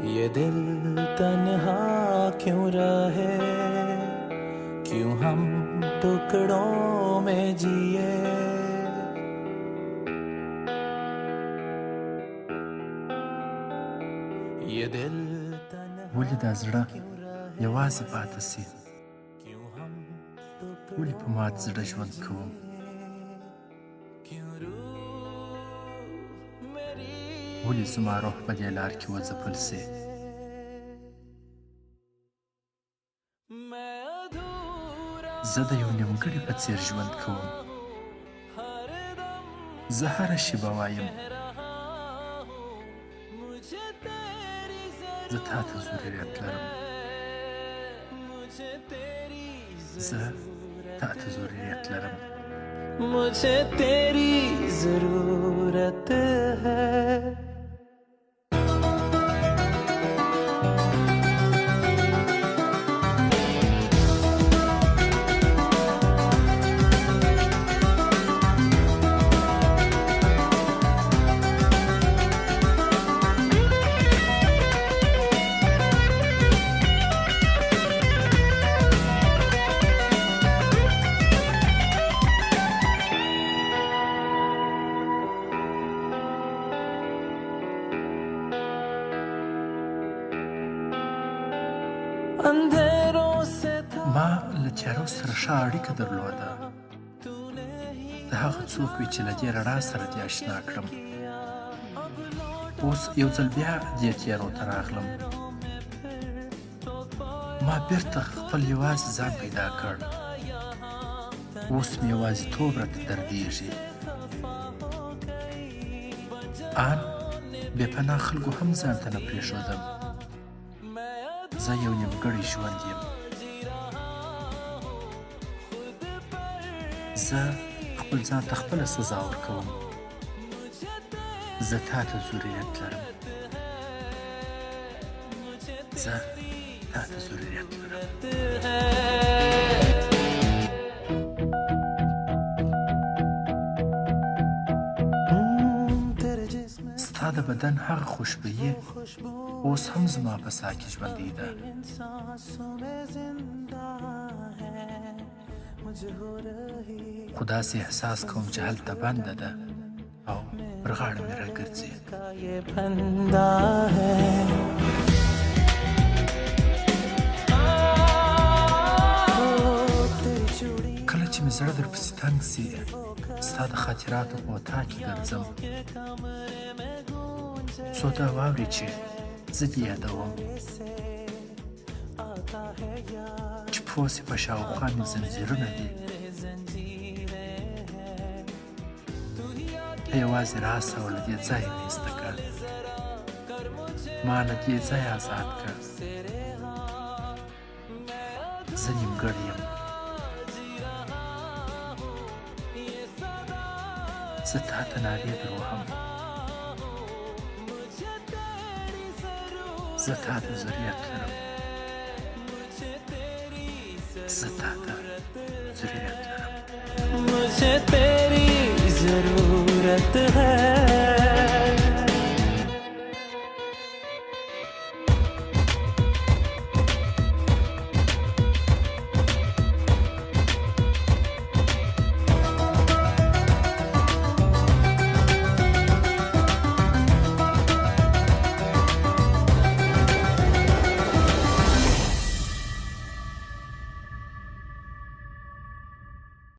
ये दिल तन्हा क्यों रहे, क्यों हम टुकड़ों में जिए। ये दिल ولې دا زړه یوازې پاتې سي؟ ولې په مات زړه ژوند کوم؟ ولې زما روح په دې لار کې وځپل سي؟ زه د یو نیمګړي په څېر ژوند کوم. زه هره شېبه وایم زه تا ته ضرورت لرم. زه تا ته ضرورت لرم. मुझे तेरी जरूरत है. ما له تیارو سره ښه اړیکه درلوده. د هغه څوک وي چې له دې رڼا سره دې اشنا کړم. اوس یو ځل بیا دې تیارو ته راغلم. ما بیرته خپل یوازې ځان پیدا کړ. اوس مې یوازیتوب راته دردېږي. ان بې پناه خلکو هم ځان ته نه پرېښودم. زه یو نیمګړی ژوند یم. زه خپل ځان ته خپله سزا ورکوم. زه تا ته ضرورت لرم. زه تا ته ضرورت لرم. ستا د بدن هغه خوشبويي اوس هم زما په ساه کې ژوندۍ ده. خو داسې احساس کوم چې هلته بنده ده او پر غاړه مې راګرځي. کله چې مې زړه درپسې تنګ سي ستا د خاطراتو په وطا کې ګرځم. څو دا واورې چې زه دې یادوم، چې پوه سې په شاوخوا مې زنځیرونه دي. ته یوازې راسه او له دې ځایه مې ایسته کړه. ما له دې ځایه ازاد کړه. زه نیمګړی یم. زه تا ته نارې دروهم. زه تا ته ضرورت لرم. زه تا ته ضرورت لرم. मुझे तेरी जरूरत है.